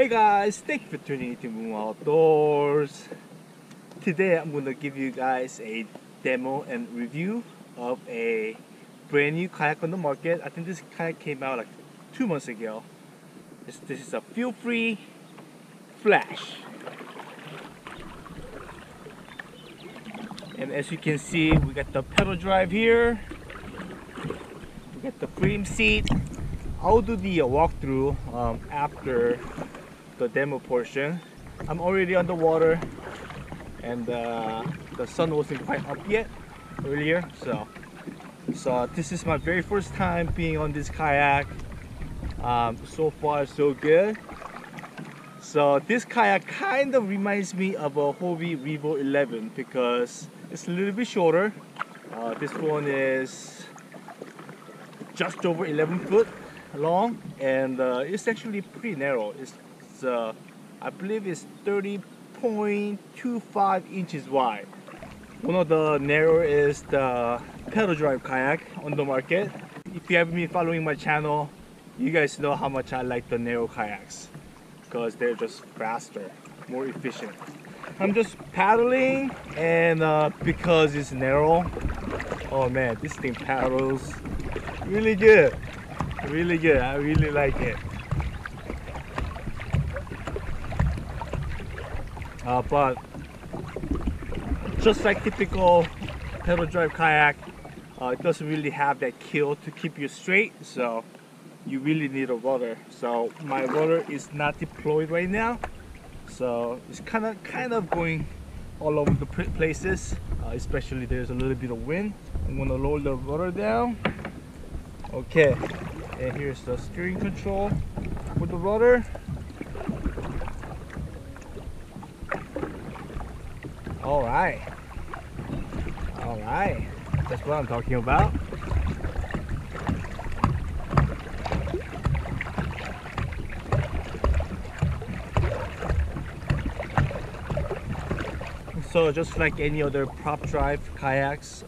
Hey guys, thank you for tuning into Moon Outdoors. Today I'm going to give you guys a demo and review of a brand new kayak on the market. I think this kayak came out like 2 months ago. This is a Feelfree Flash. And as you can see, we got the pedal drive here. We got the frame seat. I'll do the walkthrough after the demo portion. I'm already on the water, and the sun wasn't quite up yet earlier, so this is my very first time being on this kayak. So far so good. So this kayak kind of reminds me of a Hobie Revo 11 because it's a little bit shorter. This one is just over 11 foot long, and it's actually pretty narrow. It's I believe it's 30.25 inches wide. One of the narrower is the pedal drive kayak on the market. If you haven't been following my channel, you guys know how much I like the narrow kayaks because they're just faster, more efficient. I'm just paddling, and because it's narrow, oh man, this thing paddles really good. Really good. I really like it. But just like typical pedal drive kayak, it doesn't really have that keel to keep you straight, so you really need a rudder. So my rudder is not deployed right now, so it's kind of going all over the places, especially there's a little bit of wind. I'm gonna lower the rudder down. Okay, and here's the steering control with the rudder. Alright, that's what I'm talking about. So just like any other prop drive kayaks,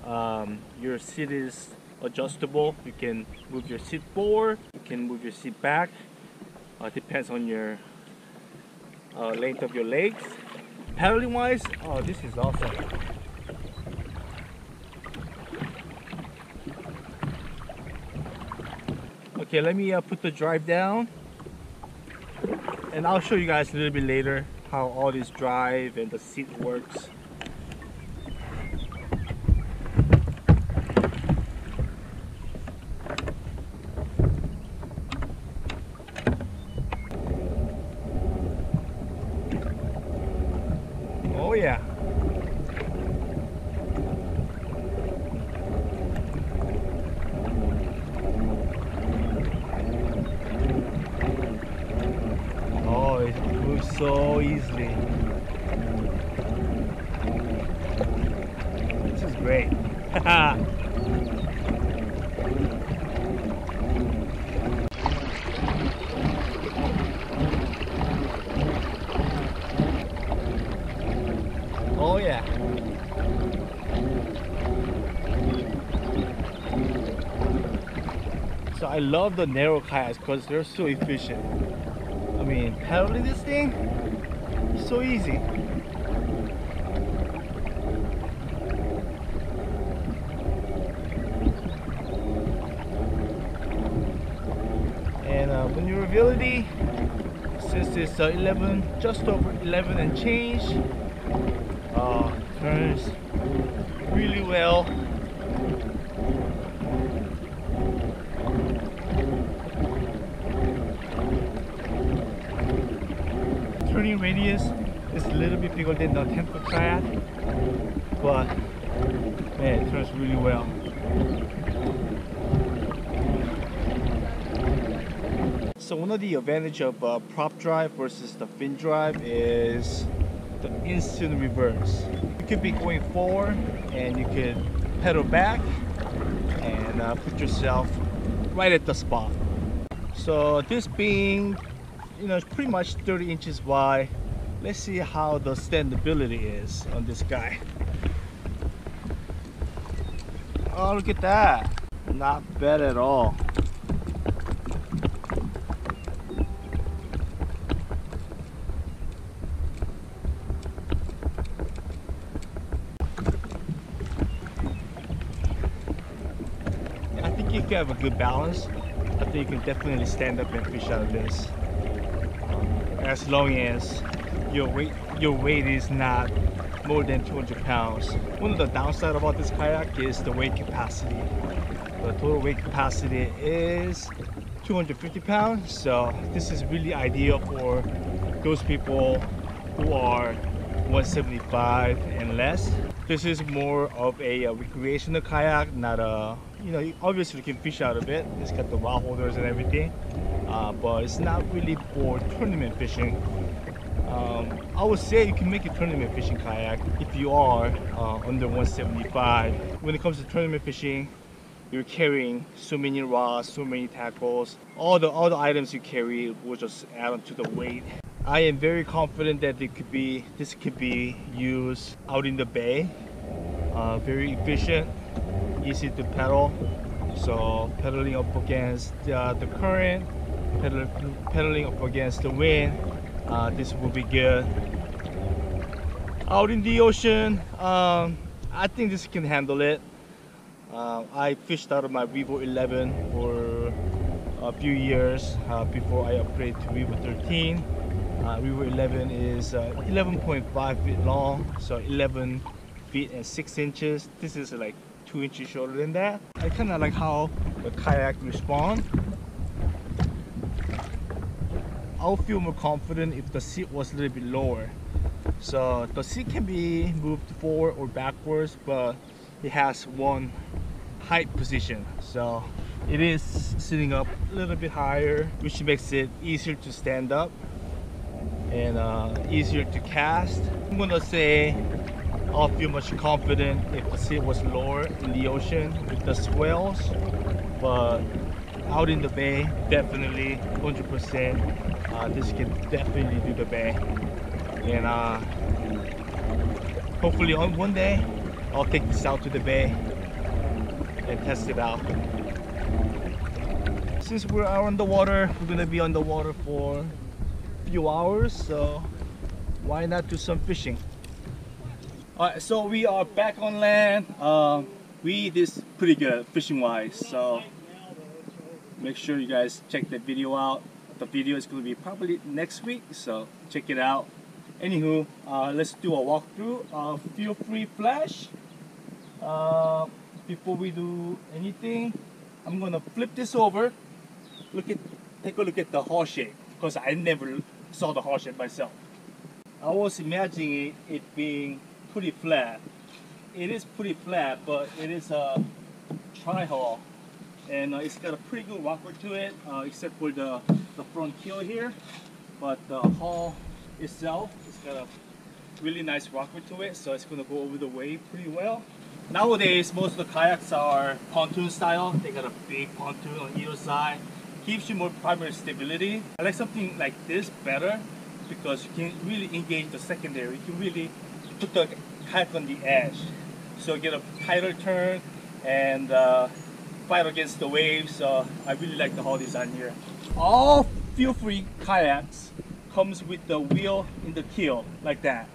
your seat is adjustable. You can move your seat forward, you can move your seat back. Depends on your length of your legs. Paddling wise, oh, this is awesome. Okay, let me put the drive down, and I'll show you guys a little bit later how all this drive and the seat works. Oh yeah. Oh, it moves so easily. This is great. Oh yeah. So I love the narrow kayaks because they're so efficient. I mean, paddling this thing is so easy. And maneuverability, since it's 11, just over 11 and change, turns really well. Turning radius is a little bit bigger than the 10-foot kayak, but man, it turns really well. So one of the advantages of prop drive versus the fin drive is the instant reverse. You could be going forward and you could pedal back and put yourself right at the spot. So this being, you know, it's pretty much 30 inches wide. Let's see how the standability is on this guy. Oh, look at that. Not bad at all. you have a good balance, I think you can definitely stand up and fish out of this. As long as your weight is not more than 200 pounds. One of the downside about this kayak is the weight capacity. The total weight capacity is 250 pounds, so this is really ideal for those people who are 175 and less. This is more of a recreational kayak, not a, obviously you can fish out of it. It's got the rod holders and everything, but it's not really for tournament fishing. I would say you can make a tournament fishing kayak if you are under 175. When it comes to tournament fishing, you're carrying so many rods, so many tackles. All the items you carry will just add on to the weight. I am very confident that this could be used out in the bay. Very efficient, easy to pedal. So pedaling up against the current, pedaling up against the wind, this will be good. Out in the ocean, I think this can handle it. I fished out of my Revo 11 for a few years before I upgraded to Revo 13. Revo 11 is 11.5 feet long, so 11 feet and 6 inches. This is like 2 inches shorter than that. I kind of like how the kayak responds. I'll feel more confident if the seat was a little bit lower. So the seat can be moved forward or backwards, but it has one height position, so it is sitting up a little bit higher, which makes it easier to stand up and easier to cast. I'm gonna say I'll feel much confident if the seat was lower in the ocean with the swells, but out in the bay, definitely 100%. This can definitely do the bay, and hopefully on one day I'll take this out to the bay and test it out. Since we're out on the water, we're gonna be on the water for a few hours, so why not do some fishing? Alright, so we are back on land. We did pretty good fishing wise, so make sure you guys check the video out. The video is going to be probably next week, so check it out. Anywho, let's do a walkthrough of Feelfree Flash. Before we do anything, I'm gonna flip this over. Take a look at the hull shape, because I never saw the hull shape myself. I was imagining it being pretty flat. It is pretty flat, but it is a tri-hull, and it's got a pretty good rocker to it, except for the front keel here. But the hull itself, it's got a really nice rocker to it, so it's gonna go over the wave pretty well. Nowadays, most of the kayaks are pontoon style. They got a big pontoon on either side. Gives you more primary stability. I like something like this better because you can really engage the secondary. You can really put the kayak on the edge. So get a tighter turn and fight against the waves. So I really like the hull design here. All Feelfree kayaks comes with the wheel in the keel like that.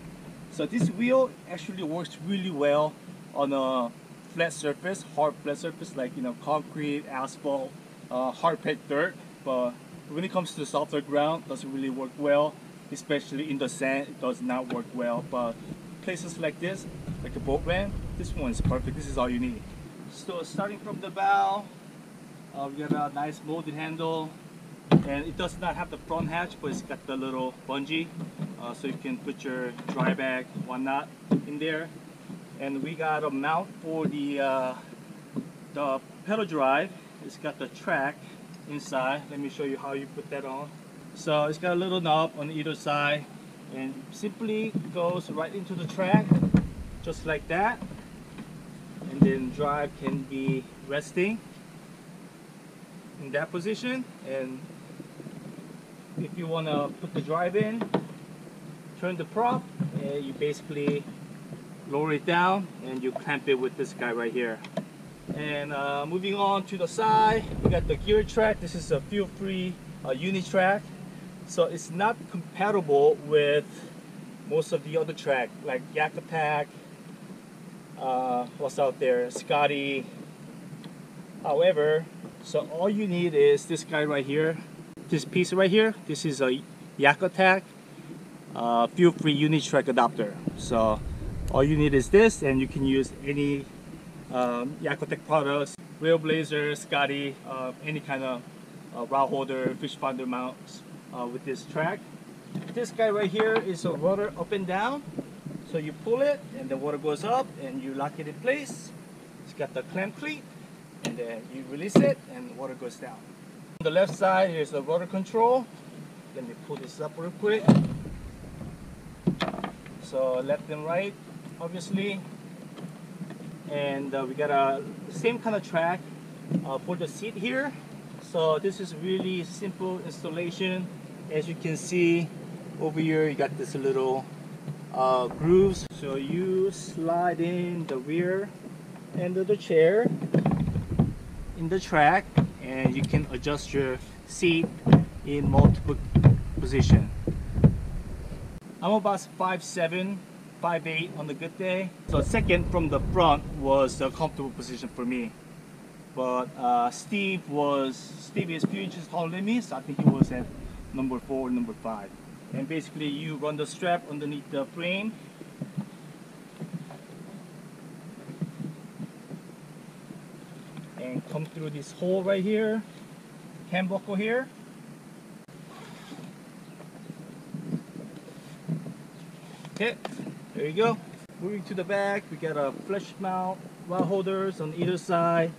So this wheel actually works really well on a flat surface, hard flat surface like concrete, asphalt, hard packed dirt. But when it comes to the softer ground, it doesn't really work well, especially in the sand. It does not work well. But places like this, like a boat ramp, this one is perfect. This is all you need. So starting from the bow, we got a nice molded handle, and it does not have the front hatch, but it's got the little bungee, so you can put your dry bag, whatnot in there. And we got a mount for the pedal drive. It's got the track inside. Let me show you how you put that on. So it's got a little knob on either side, and simply goes right into the track, just like that. And then drive can be resting in that position. And if you want to put the drive in, turn the prop, and you basically lower it down and you clamp it with this guy right here. And moving on to the side, we got the gear track. This is a Feelfree Unitrack, so it's not compatible with most of the other track like Yak Attack, what's out there, Scotty, However, so all you need is this guy right here, this piece right here. This is a Yak Attack Feelfree Unitrack adapter. So all you need is this, and you can use any Yak Attack products, Railblazer, Scotty, any kind of rod holder, fish finder mounts with this track. This guy right here is a rudder up and down. So you pull it and the water goes up and you lock it in place. It's got the clamp cleat, and then you release it and the water goes down. On the left side, here's the rudder control. Let me pull this up real quick. So left and right, obviously. And we got a same kind of track for the seat here. So this is really simple installation. As you can see over here, you got this little grooves. So you slide in the rear end of the chair in the track, and you can adjust your seat in multiple positions. I'm about 5'7", 5'8" on a good day. So second from the front was a comfortable position for me. But Steve is a few inches taller than me, so I think he was at number 4 or number 5. And basically you run the strap underneath the frame. And come through this hole right here, hand buckle here. Okay, there you go. Moving to the back, we got a flush mount rod holders on either side.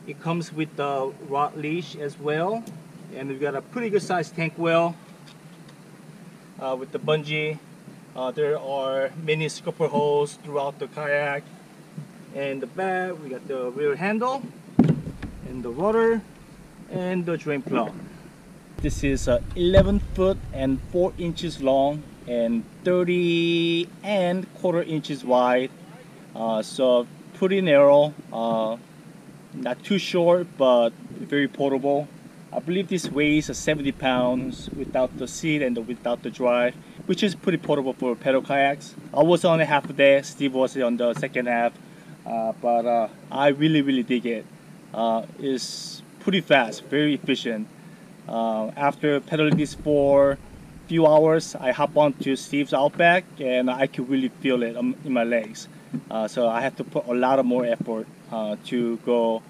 It comes with the rod leash as well, and we've got a pretty good sized tank well with the bungee. There are many scupper holes throughout the kayak. And the back, we got the rear handle and the rudder and the drain plug. This is 11 foot and 4 inches long and 30 and quarter inches wide. So pretty narrow, not too short, but very portable. I believe this weighs 70 pounds without the seat and without the drive, which is pretty portable for pedal kayaks. I was on a half a day, Steve was on the second half, but I really dig it. It's pretty fast, very efficient. After pedaling this for a few hours, I hop onto Steve's Outback and I can really feel it in my legs. So I have to put a lot of more effort to go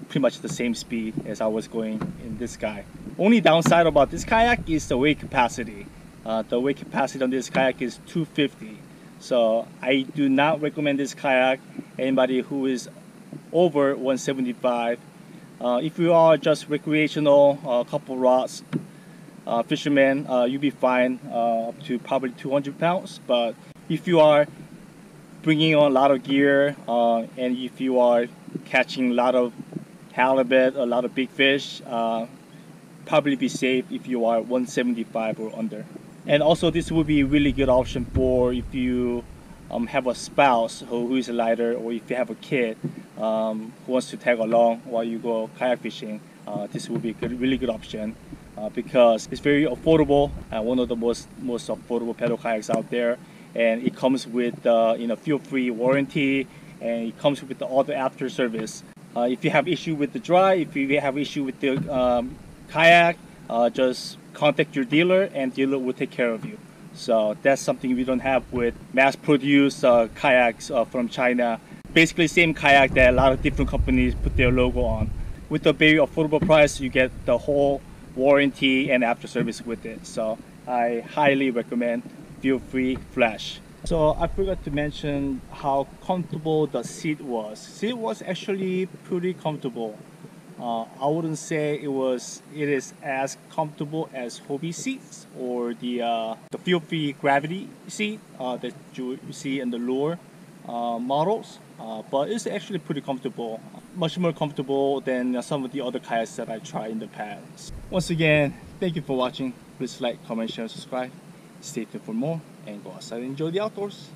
pretty much the same speed as I was going in this guy. Only downside about this kayak is the weight capacity. The weight capacity on this kayak is 250. So I do not recommend this kayak anybody who is over 175. If you are just recreational, a couple rods, fishermen, you'll be fine up to probably 200 pounds. But if you are bringing on a lot of gear and if you are catching a lot of halibut, a lot of big fish, probably be safe if you are 175 or under. And also this would be a really good option for if you have a spouse who is a lighter, or if you have a kid who wants to tag along while you go kayak fishing. This would be a really good option because it's very affordable, one of the most affordable pedal kayaks out there, and it comes with Feelfree warranty, and it comes with all the after service. If you have issue with the drive, if you have issue with the kayak, just contact your dealer and dealer will take care of you. So that's something we don't have with mass-produced kayaks from China. Basically same kayak that a lot of different companies put their logo on. With a very affordable price, you get the whole warranty and after service with it. So I highly recommend Feelfree Flash. So I forgot to mention how comfortable the seat was. Seat was actually pretty comfortable. I wouldn't say it is as comfortable as Hobie seats or the Feelfree Gravity seat that you see in the lure models, but it's actually pretty comfortable, much more comfortable than some of the other kayaks that I tried in the past. Once again, thank you for watching. Please like, comment, share, subscribe. Stay tuned for more and go outside and enjoy the outdoors.